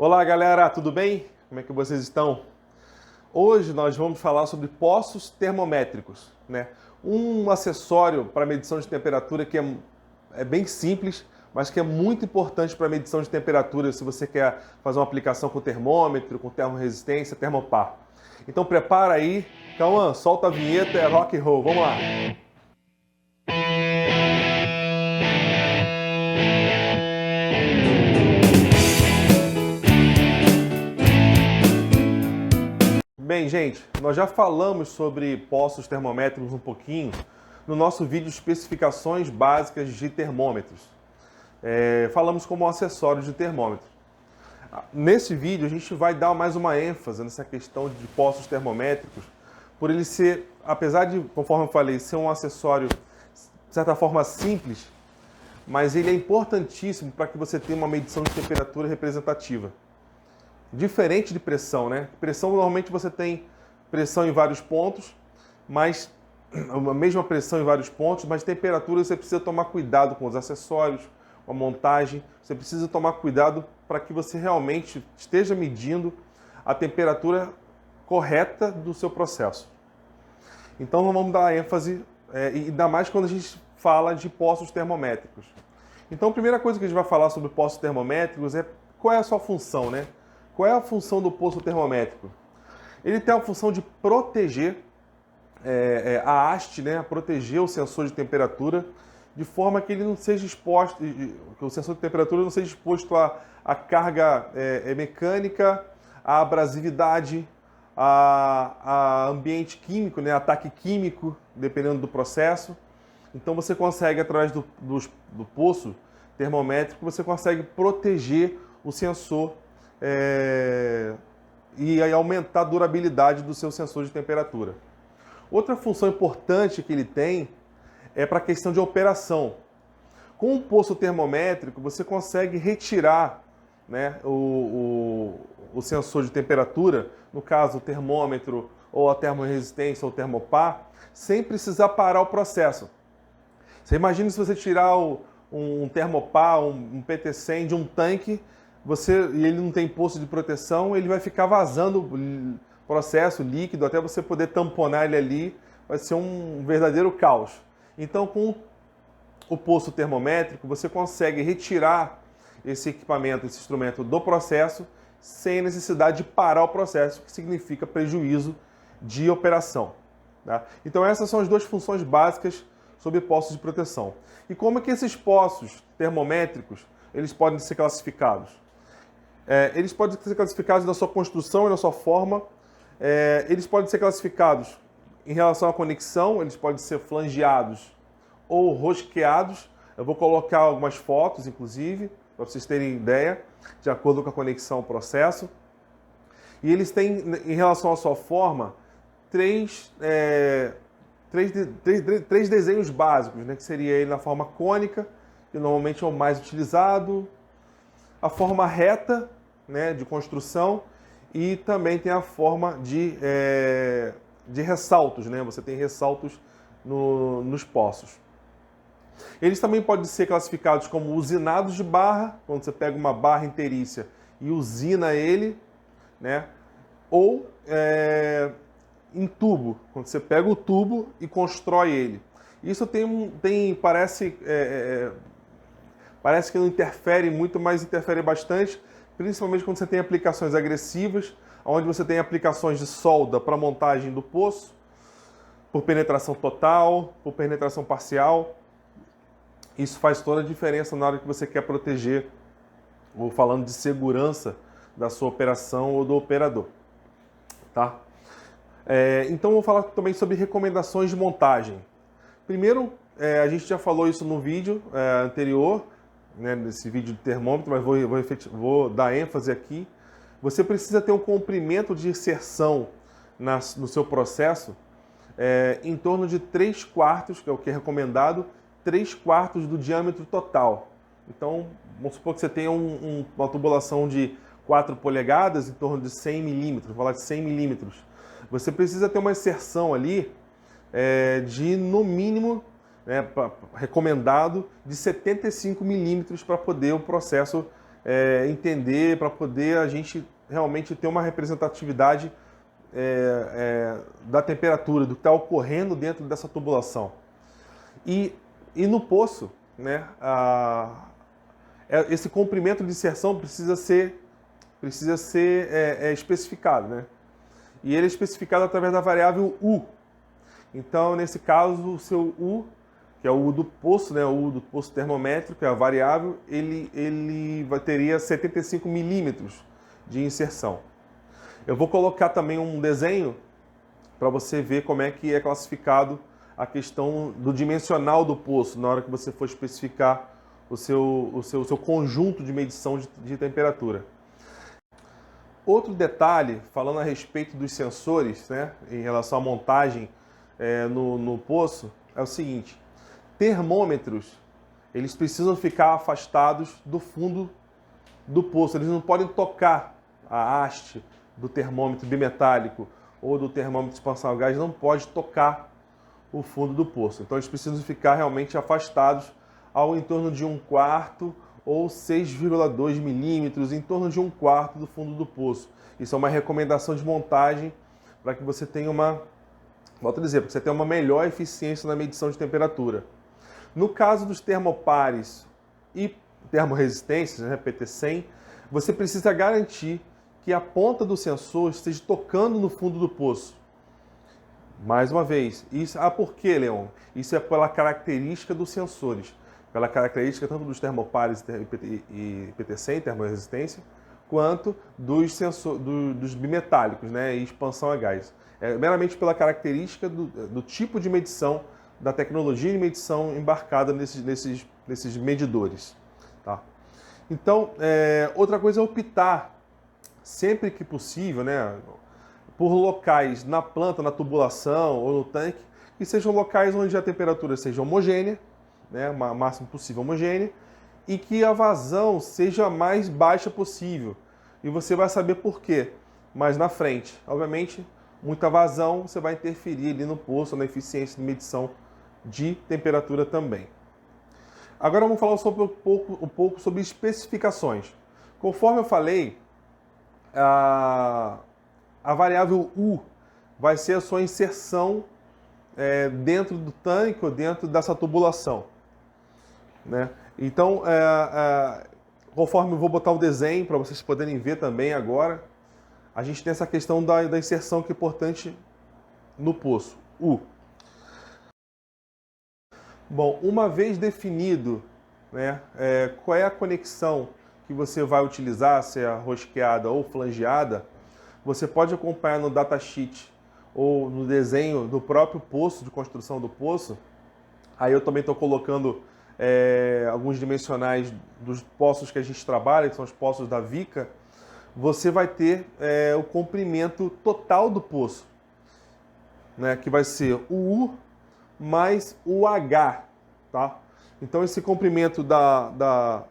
Olá galera, tudo bem? Como é que vocês estão? Hoje nós vamos falar sobre poços termométricos, né? Um acessório para medição de temperatura que é bem simples, mas que é muito importante para medição de temperatura se você quer fazer uma aplicação com termômetro, com termoresistência, termopar. Então prepara aí, Cauã, solta a vinheta, é rock and roll, vamos lá! Bem, gente, nós já falamos sobre poços termométricos um pouquinho no nosso vídeo Especificações Básicas de Termômetros. Falamos como um acessório de termômetro. Nesse vídeo a gente vai dar mais uma ênfase nessa questão de poços termométricos, por ele ser, apesar de, conforme eu falei, ser um acessório de certa forma simples, mas ele é importantíssimo para que você tenha uma medição de temperatura representativa. Diferente de pressão, né? Pressão, normalmente você tem pressão em vários pontos, mas a mesma pressão em vários pontos, mas temperatura você precisa tomar cuidado com os acessórios, com a montagem. Você precisa tomar cuidado para que você realmente esteja medindo a temperatura correta do seu processo. Então vamos dar ênfase, ainda mais quando a gente fala de poços termométricos. Então a primeira coisa que a gente vai falar sobre poços termométricos é qual é a sua função, né? Qual é a função do poço termométrico? Ele tem a função de proteger a haste, né? Proteger o sensor de temperatura, de forma que ele não seja exposto, que o sensor de temperatura não seja exposto a carga mecânica, a abrasividade, a ambiente químico, né? Ataque químico, dependendo do processo. Então você consegue, através do poço termométrico, você consegue proteger o sensor e aí aumentar a durabilidade do seu sensor de temperatura. Outra função importante que ele tem é para a questão de operação. Com o poço termométrico, você consegue retirar, né, o sensor de temperatura, no caso o termômetro, ou a termoresistência, ou o termopar, sem precisar parar o processo. Você imagina se você tirar um termopar, um PT100 de um tanque, e ele não tem poço de proteção, ele vai ficar vazando processo líquido até você poder tamponar ele ali, vai ser um verdadeiro caos. Então, com o poço termométrico, você consegue retirar esse equipamento, esse instrumento do processo, sem necessidade de parar o processo, que significa prejuízo de operação. Tá? Então, essas são as duas funções básicas sobre poços de proteção. E como é que esses poços termométricos eles podem ser classificados? Eles podem ser classificados na sua construção e na sua forma. Eles podem ser classificados em relação à conexão, eles podem ser flangeados ou rosqueados. Eu vou colocar algumas fotos, inclusive, para vocês terem ideia, de acordo com a conexão ao processo. E eles têm, em relação à sua forma, três desenhos básicos, né, que seria ele na forma cônica, que normalmente é o mais utilizado, a forma reta, né, de construção, e também tem a forma de ressaltos, né? Você tem ressaltos nos poços. Eles também podem ser classificados como usinados de barra, quando você pega uma barra interícia e usina ele, né? Ou em tubo, quando você pega o tubo e constrói ele. Isso parece que não interfere muito, mas interfere bastante, principalmente quando você tem aplicações agressivas, onde você tem aplicações de solda para montagem do poço, por penetração total, por penetração parcial. Isso faz toda a diferença na hora que você quer proteger, ou falando de segurança da sua operação ou do operador. Tá? Então, eu vou falar também sobre recomendações de montagem. Primeiro, a gente já falou isso no vídeo anterior, né, nesse vídeo de termômetro, mas vou dar ênfase aqui. Você precisa ter um comprimento de inserção no seu processo em torno de 3/4, que é o que é recomendado, 3/4 do diâmetro total. Então, vamos supor que você tenha uma tubulação de 4 polegadas, em torno de 100 milímetros, vou falar de 100 milímetros. Você precisa ter uma inserção ali de, no mínimo, recomendado, de 75 milímetros para poder o processo entender, para poder a gente realmente ter uma representatividade da temperatura, do que está ocorrendo dentro dessa tubulação. E no poço, né, esse comprimento de inserção precisa ser especificado, né? E ele é especificado através da variável U. Então, nesse caso, o seu U, que é o U do poço, né, o U do poço termométrico, é a variável, ele teria 75 milímetros de inserção. Eu vou colocar também um desenho para você ver como é que é classificado a questão do dimensional do poço na hora que você for especificar o seu conjunto de medição de temperatura. Outro detalhe, falando a respeito dos sensores, né, em relação à montagem no poço, é o seguinte: termômetros, eles precisam ficar afastados do fundo do poço, eles não podem tocar a haste do termômetro bimetálico ou do termômetro de expansão a gás, não pode tocar o fundo do poço. Então eles precisam ficar realmente afastados ao em torno de 1/4 ou 6,2 milímetros, em torno de 1/4 do fundo do poço. Isso é uma recomendação de montagem para que você tenha volto a dizer, para que você tenha uma melhor eficiência na medição de temperatura. No caso dos termopares e termorresistências, né, PT100, você precisa garantir que a ponta do sensor esteja tocando no fundo do poço. Mais uma vez, por quê, Leon? Isso é pela característica dos sensores, pela característica tanto dos termopares e PT100, termorresistência, quanto dos bimetálicos, né, e expansão a gás. É meramente pela característica do tipo de medição, da tecnologia de medição embarcada nesses medidores. Tá? Então, outra coisa é optar, sempre que possível, né, por locais na planta, na tubulação ou no tanque, que sejam locais onde a temperatura seja homogênea, né, o máximo possível homogênea, e que a vazão seja a mais baixa possível. E você vai saber por quê mais na frente. Obviamente, muita vazão você vai interferir ali no poço, na eficiência de medição de temperatura também. Agora vamos falar um pouco sobre especificações. Conforme eu falei, a variável U vai ser a sua inserção dentro do tanque ou dentro dessa tubulação, né? Então, conforme eu vou botar o desenho para vocês poderem ver também agora, a gente tem essa questão da inserção que é importante no poço, U. Bom, uma vez definido, né, qual é a conexão que você vai utilizar, se é rosqueada ou flangeada, você pode acompanhar no datasheet ou no desenho do próprio poço, de construção do poço. Aí eu também estou colocando alguns dimensionais dos poços que a gente trabalha, que são os poços da Vica. Você vai ter o comprimento total do poço, né, que vai ser o U mais o H, tá? Então esse comprimento da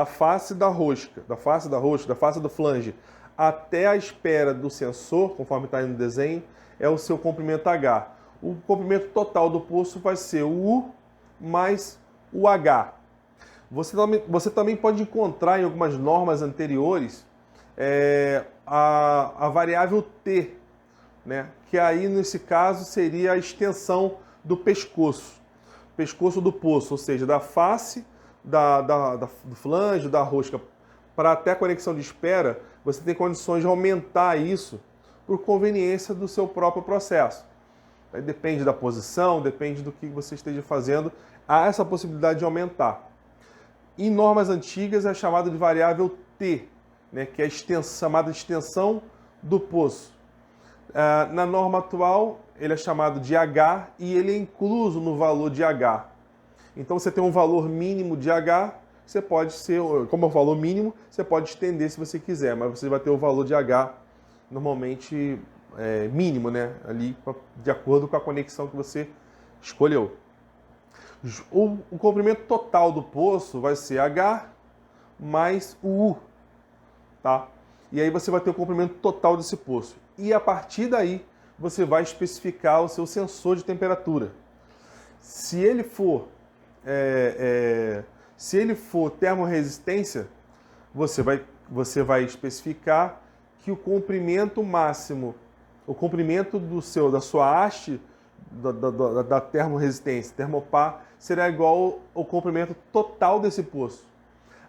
face da rosca, da face do flange, até a espera do sensor, conforme está aí no desenho, é o seu comprimento H. O comprimento total do poço vai ser o U mais o H. Você também pode encontrar em algumas normas anteriores a variável T, né? Que aí nesse caso seria a extensão do pescoço do poço, ou seja, da face do flange, da rosca, para até a conexão de espera, você tem condições de aumentar isso por conveniência do seu próprio processo. Aí depende da posição, depende do que você esteja fazendo, há essa possibilidade de aumentar. Em normas antigas é chamado de variável T, né, que é a chamada extensão do poço. Na norma atual, ele é chamado de H e ele é incluso no valor de H. Então você tem um valor mínimo de H, você pode ser, como é o valor mínimo, você pode estender se você quiser, mas você vai ter o valor de H normalmente mínimo, né, ali de acordo com a conexão que você escolheu. O comprimento total do poço vai ser H mais o U, tá? E aí você vai ter o comprimento total desse poço. E a partir daí, você vai especificar o seu sensor de temperatura. Se ele for termorresistência, você vai especificar que o comprimento máximo, o comprimento da sua haste da termorresistência, termopar, será igual ao comprimento total desse poço.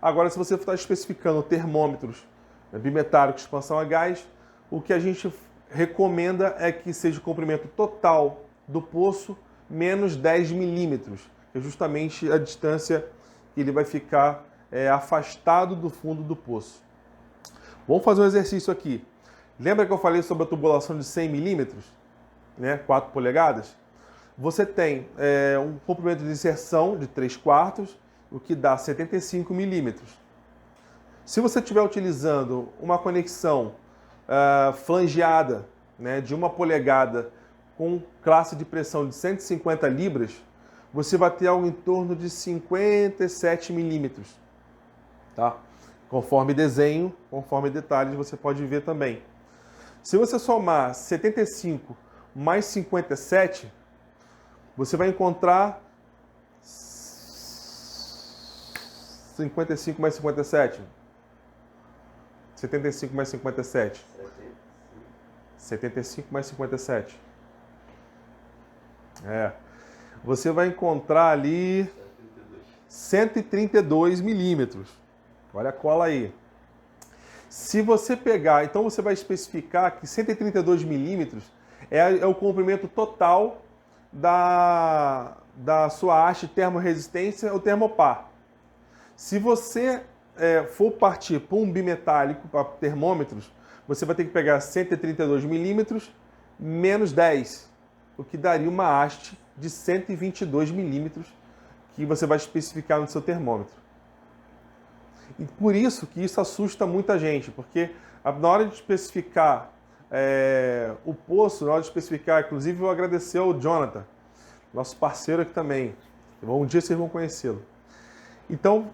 Agora, se você está especificando termômetros bimetálicos, expansão a gás, o que a gente recomenda é que seja o comprimento total do poço menos 10 milímetros, que é justamente a distância que ele vai ficar afastado do fundo do poço. Vamos fazer um exercício aqui. Lembra que eu falei sobre a tubulação de 100 milímetros? Né? 4 polegadas? Você tem um comprimento de inserção de 3/4, o que dá 75 milímetros. Se você estiver utilizando uma conexão flangeada, né, de 1 polegada com classe de pressão de 150 libras, você vai ter algo em torno de 57 milímetros. Tá? Conforme desenho, conforme detalhes, você pode ver também. Se você somar 75 mais 57, você vai encontrar 55 mais 57. 75 mais 57. 75 mais 57. Você vai encontrar ali 132 milímetros. Olha a cola aí. Se você pegar, então você vai especificar que 132 milímetros é o comprimento total da sua haste termorresistência ou termopar. Se você for partir para um bimetálico, para termômetros, você vai ter que pegar 132 milímetros menos 10, o que daria uma haste de 122 milímetros que você vai especificar no seu termômetro. E por isso que isso assusta muita gente, porque na hora de especificar o poço, na hora de especificar, inclusive eu vou agradecer ao Jonathan, nosso parceiro aqui também. Um dia vocês vão conhecê-lo. Então,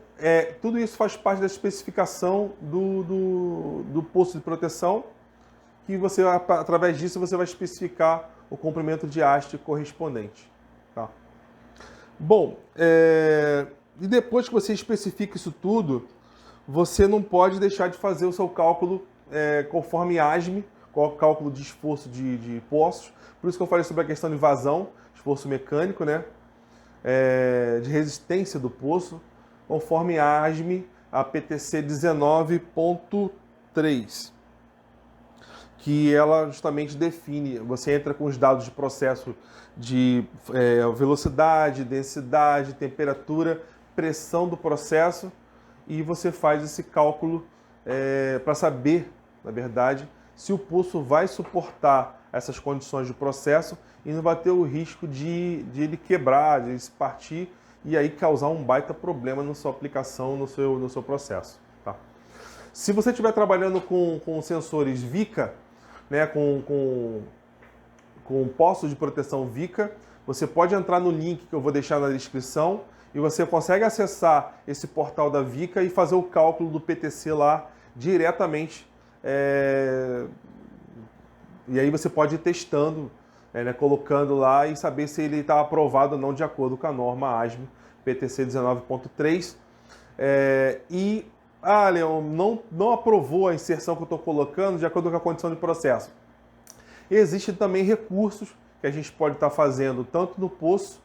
tudo isso faz parte da especificação do poço de proteção, que você, através disso, você vai especificar o comprimento de haste correspondente. Tá? Bom, e depois que você especifica isso tudo, você não pode deixar de fazer o seu cálculo conforme ASME, cálculo de esforço de poços. Por isso que eu falei sobre a questão de vazão, esforço mecânico, né? De resistência do poço, conforme ASME, a PTC 19.3, que ela justamente define, você entra com os dados de processo de velocidade, densidade, temperatura, pressão do processo, e você faz esse cálculo para saber, na verdade, se o poço vai suportar essas condições de processo e não vai ter o risco de ele quebrar, de ele se partir e aí causar um baita problema na sua aplicação, no seu processo. Tá? Se você estiver trabalhando com sensores VICA, né, com poços de proteção VICA, você pode entrar no link que eu vou deixar na descrição e você consegue acessar esse portal da VICA e fazer o cálculo do PTC lá diretamente. E aí você pode ir testando, né, colocando lá e saber se ele está aprovado ou não de acordo com a norma ASME PTC 19.3. Leon, não aprovou a inserção que eu estou colocando de acordo com a condição de processo. Existem também recursos que a gente pode estar fazendo tanto no poço,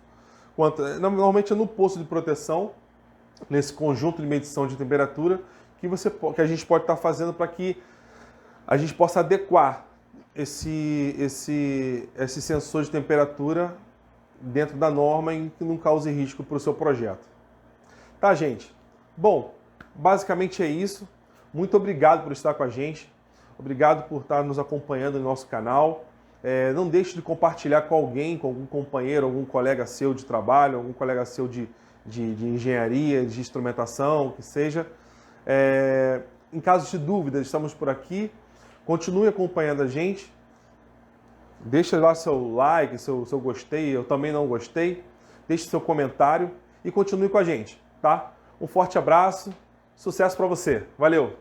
quanto normalmente é no poço de proteção, nesse conjunto de medição de temperatura, que a gente pode estar fazendo para que a gente possa adequar esse sensor de temperatura dentro da norma e que não cause risco para o seu projeto. Tá, gente? Bom, basicamente é isso. Muito obrigado por estar com a gente. Obrigado por estar nos acompanhando no nosso canal. Não deixe de compartilhar com alguém, com algum companheiro, algum colega seu de trabalho, algum colega seu de engenharia, de instrumentação, que seja. Em caso de dúvidas, estamos por aqui. Continue acompanhando a gente. Deixa lá seu like, seu gostei, eu também não gostei. Deixe seu comentário e continue com a gente, tá? Um forte abraço, sucesso para você. Valeu!